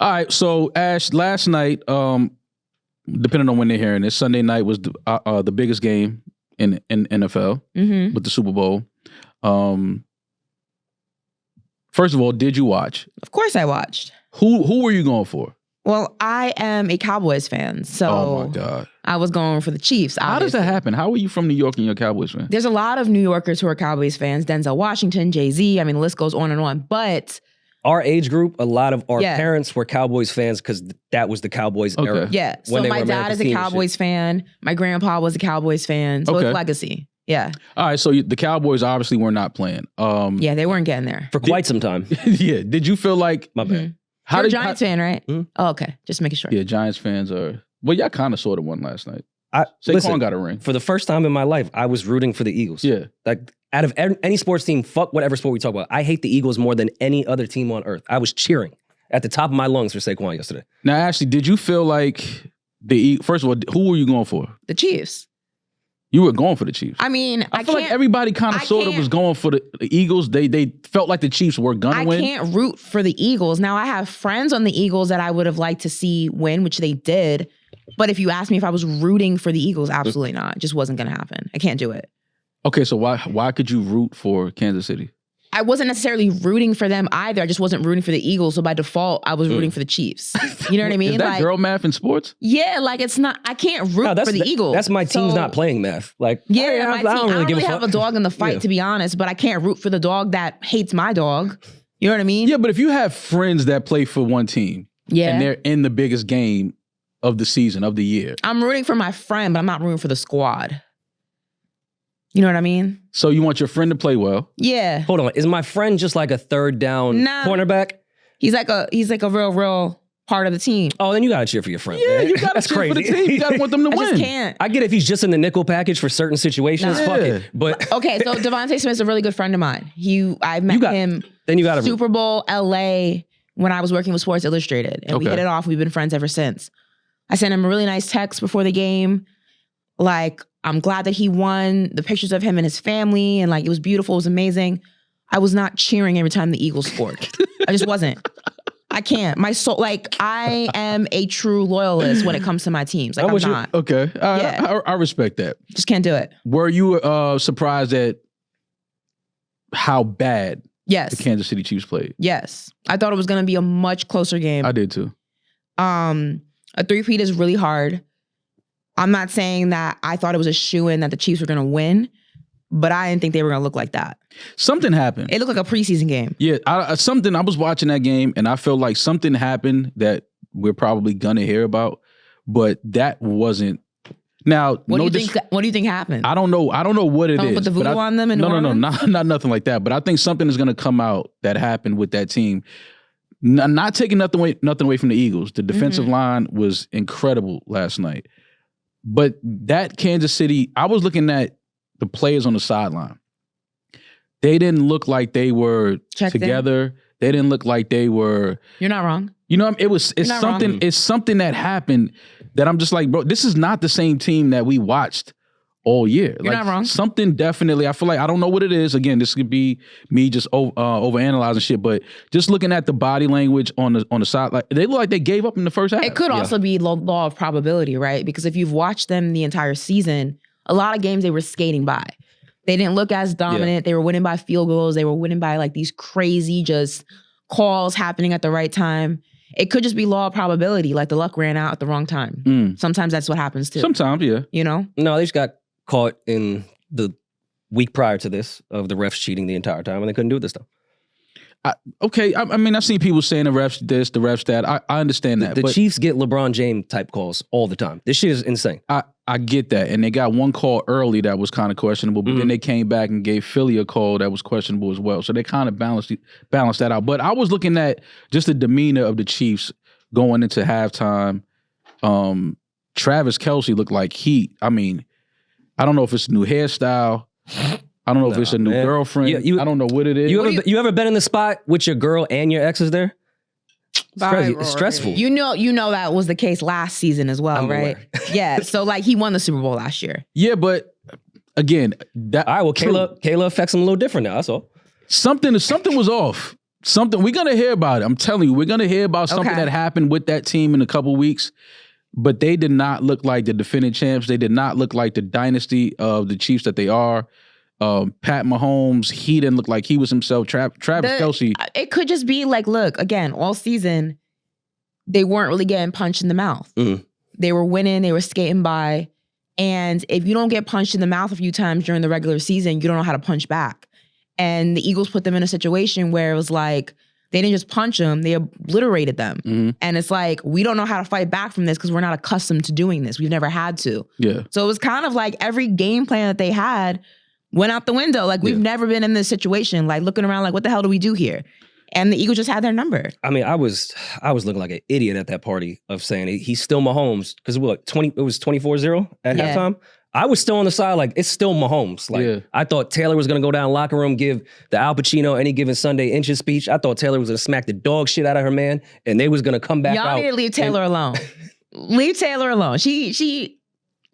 All right, so Ash, last night, depending on when they're hearing this, Sunday night was the biggest game in NFL with the Super Bowl. First of all, did you watch? Of course I watched. Who were you going for? Well, I am a Cowboys fan, so oh my God. I was going for the Chiefs. Obviously. How does that happen? How are you from New York and you're a Cowboys fan? There's a lot of New Yorkers who are Cowboys fans. Denzel Washington, Jay-Z. I mean, the list goes on and on. But our age group, a lot of our parents were Cowboys fans because that was the Cowboys era. Yeah. So my dad is a Cowboys fan. My grandpa was a Cowboys fan. So it's legacy. Yeah. All right. So the Cowboys obviously were not playing. Yeah, they weren't getting there. For quite some time. Yeah. Did you feel like... My bad. You're a Giants fan, right? Oh, okay. Just making sure. Yeah, Giants fans are... Well, y'all kind of sort of won last night. Listen, got a ring. For the first time in my life, I was rooting for the Eagles. Yeah. Like, out of any sports team, fuck whatever sport we talk about, I hate the Eagles more than any other team on earth. I was cheering at the top of my lungs for Saquon yesterday. Now, Ashley, did you feel like first of all, who were you going for? The Chiefs. You were going for the Chiefs. I mean, I feel like everybody kind of sort of was going for the Eagles. They felt like the Chiefs were gonna win. I can't root for the Eagles. Now, I have friends on the Eagles that I would have liked to see win, which they did. But if you ask me if I was rooting for the Eagles, absolutely not. It just wasn't gonna happen. I can't do it. Okay, so why could you root for Kansas City? I wasn't necessarily rooting for them either. I just wasn't rooting for the Eagles. So by default, I was rooting for the Chiefs. You know what I mean? Is that like, girl math in sports? Yeah, like it's not, I can't root for the Eagles. That's my team's not playing math. Like, yeah, I don't really have a dog in the fight, to be honest, but I can't root for the dog that hates my dog. You know what I mean? Yeah, but if you have friends that play for one team and they're in the biggest game of the season, of the year. I'm rooting for my friend, but I'm not rooting for the squad. You know what I mean? So you want your friend to play well? Yeah. Hold on. Is my friend just like a third down cornerback? He's like a real part of the team. Oh, then you gotta cheer for your friend. Yeah, man. you gotta cheer for the team. You gotta want them to win. I just can't. I get if he's just in the nickel package for certain situations. Fuck it. But okay, so Devontae Smith's a really good friend of mine. I met him. Then you got Super Bowl LA when I was working with Sports Illustrated, and we hit it off. We've been friends ever since. I sent him a really nice text before the game, like, I'm glad that he won, the pictures of him and his family, and like, it was beautiful, it was amazing. I was not cheering every time the Eagles scored. I just wasn't. I can't. My soul, like, I am a true loyalist when it comes to my teams. Like, I'm not. Okay. I respect that. Just can't do it. Were you surprised at how bad the Kansas City Chiefs played? Yes. I thought it was going to be a much closer game. I did too. A three-peat is really hard. I'm not saying that I thought it was a shoo-in that the Chiefs were going to win, but I didn't think they were going to look like that. Something happened. It looked like a preseason game. Yeah, I was watching that game, and I felt like something happened that we're probably going to hear about, but that wasn't. Now, what do you think happened? I don't know what it is. Put the voodoo on them and no, not nothing like that. But I think something is going to come out that happened with that team. Not taking nothing away from the Eagles. The defensive line was incredible last night. But that Kansas City, I was looking at the players on the sideline. They didn't look like they were together. They didn't look like they were. You're not wrong. You know, it's something that happened that I'm just like, bro, this is not the same team that we watched all year. You're not wrong. Something definitely, I feel like, I don't know what it is. Again, this could be me just overanalyzing shit, but just looking at the body language on the side, like they look like they gave up in the first half. It could also be law of probability, right? Because if you've watched them the entire season, a lot of games they were skating by. They didn't look as dominant. Yeah. They were winning by field goals. They were winning by like these crazy just calls happening at the right time. It could just be law of probability, like the luck ran out at the wrong time. Sometimes that's what happens too. Sometimes, yeah. You know? No, they just got caught in the week prior to this of the refs cheating the entire time, and they couldn't do it this time. I mean, I've seen people saying the refs this, the refs that. I understand that. The Chiefs get LeBron James type calls all the time. This shit is insane. I get that. And they got one call early that was kind of questionable, but then they came back and gave Philly a call that was questionable as well. So they kind of balanced that out. But I was looking at just the demeanor of the Chiefs going into halftime. Travis Kelce looked like heat. I mean, I don't know if it's a new hairstyle. I don't know if it's a new girlfriend. I don't know what it is. You ever been in the spot with your girl and your exes there? It's stressful. You know that was the case last season as well, right? Yeah. So like he won the Super Bowl last year. Yeah, but again, all right. Well, Kayla affects him a little different now. That's all. Something was off. something we're gonna hear about it. I'm telling you, we're gonna hear about something that happened with that team in a couple weeks. But they did not look like the defending champs. They did not look like the dynasty of the Chiefs that they are. Pat Mahomes, he didn't look like he was himself. Travis Kelce. It could just be like, look, again, all season, they weren't really getting punched in the mouth. They were winning. They were skating by. And if you don't get punched in the mouth a few times during the regular season, you don't know how to punch back. And the Eagles put them in a situation where it was like, they didn't just punch them, they obliterated them. And it's like, we don't know how to fight back from this because we're not accustomed to doing this. We've never had to. Yeah. So it was kind of like every game plan that they had went out the window. Like, we've never been in this situation, like looking around like, what the hell do we do here? And the Eagles just had their number. I mean, I was looking like an idiot at that party of saying he's still Mahomes because it was 24-0 at halftime. I was still on the side like, it's still Mahomes. Like, I thought Taylor was going to go down in the locker room, give the Al Pacino Any Given Sunday inches speech. I thought Taylor was going to smack the dog shit out of her man, and they was going to come back out. Y'all need to leave Taylor alone. Leave Taylor alone. She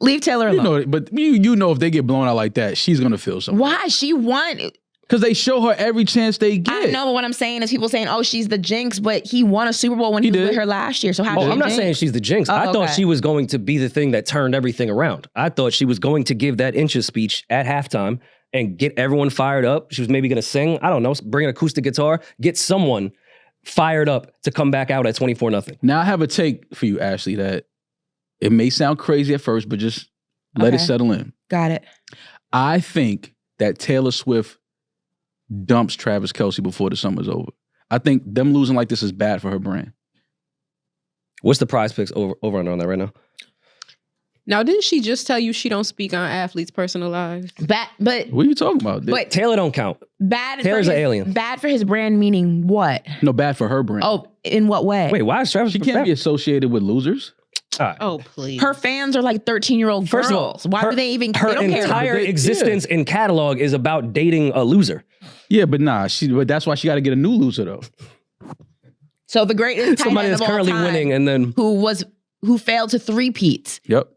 leave Taylor alone. But you know if they get blown out like that, she's going to feel something. Why? She won. Because they show her every chance they get. I know, but what I'm saying is people saying, oh, she's the jinx, but he won a Super Bowl when he was with her last year. So how? I'm not saying she's the jinx. I thought she was going to be the thing that turned everything around. I thought she was going to give that inches speech at halftime and get everyone fired up. She was maybe going to sing, I don't know, bring an acoustic guitar, get someone fired up to come back out at 24-0. Now I have a take for you, Ashley, that it may sound crazy at first, but just let it settle in. Got it. I think that Taylor Swift dumps Travis Kelce before the summer's over. I think them losing like this is bad for her brand. What's the prize picks over and on that right now? Now, didn't she just tell you she don't speak on athletes' personal lives? But what are you talking about? But Taylor don't count. Taylor's an alien. Bad for his brand, meaning what? No, bad for her brand. Oh, in what way? Wait, why is Travis? She can't be associated with losers. Oh, please. Her fans are like 13-year-old girls. First of all, why do they even her they don't entire care? existence in catalog is about dating a loser. Yeah, but but that's why she got to get a new loser though. So the greatest tight somebody end that's of all currently time, winning and then who failed to three-peat. Yep.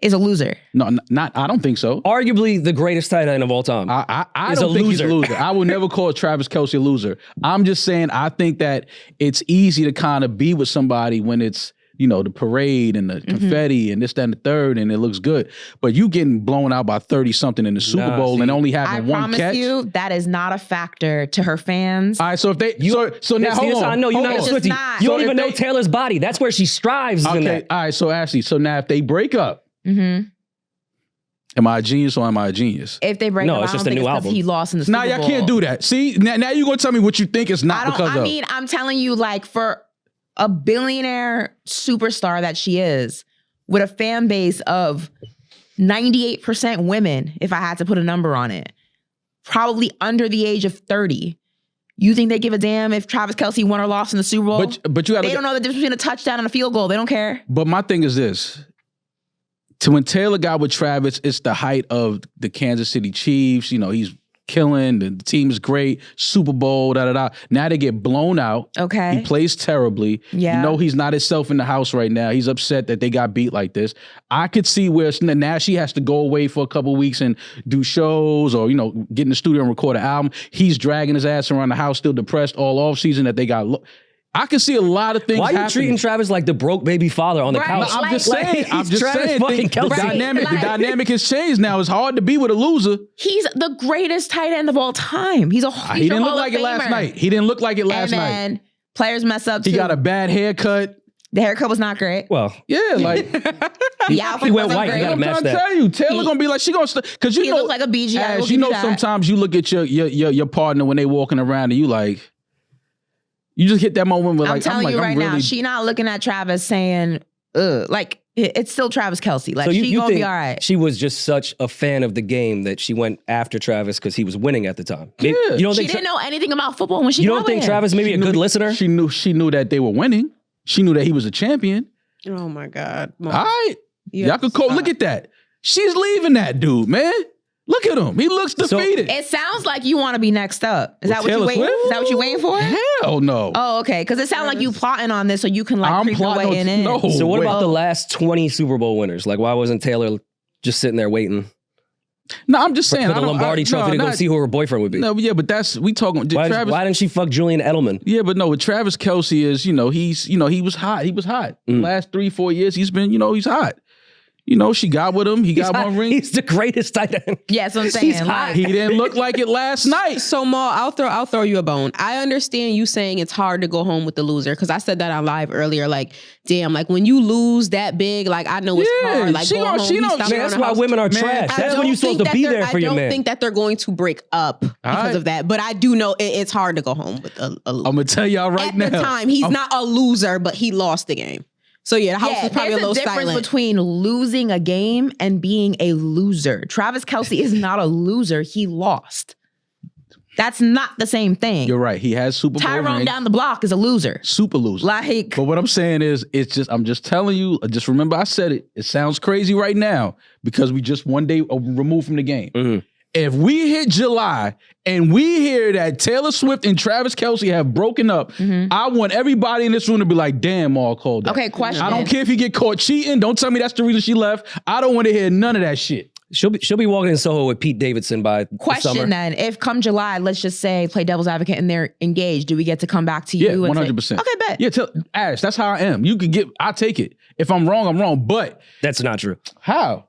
Is a loser. No, not. I don't think so. Arguably the greatest tight end of all time. I don't think he's a loser. I will never call Travis Kelce a loser. I'm just saying I think that it's easy to kind of be with somebody when it's, you know, the parade and the confetti and this, that, and the third, and it looks good. But you getting blown out by 30-something in the Super Bowl and only having one catch. I promise you, that is not a factor to her fans. All right, so if they, so now hold on. I know you're not a Swiftie. You don't even know Taylor's body. That's where she strives in that. All right, so Ashley, so now if they break up, am I a genius or am I a genius? If they break up, it's just a new album. He lost in the Super Bowl. Now y'all can't do that. See, now you're gonna tell me what you think it's not because of. I mean, I'm telling you, like, for a billionaire superstar that she is, with a fan base of 98% women, if I had to put a number on it, probably under the age of 30. You think they give a damn if Travis Kelce won or lost in the Super Bowl? But you gotta, they don't know the difference between a touchdown and a field goal. They don't care. But my thing is this. When Taylor got with Travis, it's the height of the Kansas City Chiefs. You know, he's killing. The team is great. Super Bowl, da-da-da. Now they get blown out. Okay. He plays terribly. Yeah. You know he's not himself in the house right now. He's upset that they got beat like this. I could see where now she has to go away for a couple of weeks and do shows or, you know, get in the studio and record an album. He's dragging his ass around the house, still depressed all offseason that they got... I can see a lot of things Why are you happening. treating Travis like the broke baby father on the couch? I'm just saying. The dynamic has changed now. It's hard to be with a loser. He's the greatest tight end of all time. He didn't look like it last night. He didn't look like it last night. And players mess up too. He got a bad haircut. The haircut was not great. Well, yeah, like he went white. You gotta match that. I'm trying to tell you, Taylor gonna be like she gonna because you know look like a BG. As you know, sometimes you look at your partner when they walking around and you like. You just hit that moment where, like, I'm telling you right now, she not looking at Travis saying, ugh. Like, it's still Travis Kelce. Like, she gonna be all right. She was just such a fan of the game that she went after Travis because he was winning at the time. Yeah. She didn't know anything about football when she You don't think Travis maybe a good listener? She knew that they were winning. She knew that he was a champion. Oh, my God. All right. Y'all could look at that. She's leaving that dude, man. Look at him. He looks defeated. It sounds like you want to be next up. Is that what you waiting? Is that what you waiting for? Hell no. Oh, okay. Because it sounds like you plotting on this so you can creep your way in. No. So what about the last 20 Super Bowl winners? Like, why wasn't Taylor just sitting there waiting? No, I'm just saying. For the Lombardi Trophy to go see who her boyfriend would be. No, yeah, but we talking. Why didn't she fuck Julian Edelman? Yeah, but no, with Travis Kelce is, he was hot. He was hot. Last 3-4 years, he's been, he's hot. She got with him. He got one ring. He's the greatest tight end. Yeah, that's what I'm saying. He's hot. He didn't look like it last night. So Maul, I'll throw you a bone. I understand you saying it's hard to go home with the loser because I said that on live earlier. Like, damn, like when you lose that big, like I know it's hard. Like that's why women are trash. That's when you're supposed to be there for your man. I don't think that they're going to break up because of that. But I do know it's hard to go home with a loser. I'm gonna tell y'all right now. At the time, he's not a loser, but he lost the game. So yeah, the house is probably a little silent. There's a difference between losing a game and being a loser. Travis Kelce is not a loser. He lost. That's not the same thing. You're right. He has Super Bowl Tyrone rings. down the block is a loser. Super loser. Like, but what I'm saying is, I'm just telling you, just remember I said it. It sounds crazy right now because we just one day removed from the game. Mm-hmm. If we hit July and we hear that Taylor Swift and Travis Kelce have broken up, I want everybody in this room to be like, damn, all called that. Okay, question. I don't care if you get caught cheating. Don't tell me that's the reason she left. I don't want to hear none of that shit. She'll be walking in Soho with Pete Davidson by question summer. Then, if come July, let's just say play devil's advocate and they're engaged, do we get to come back to you? Yeah, 100%. Okay, bet. Yeah, Ash, that's how I am. You could I take it. If I'm wrong, I'm wrong. But that's not true. How?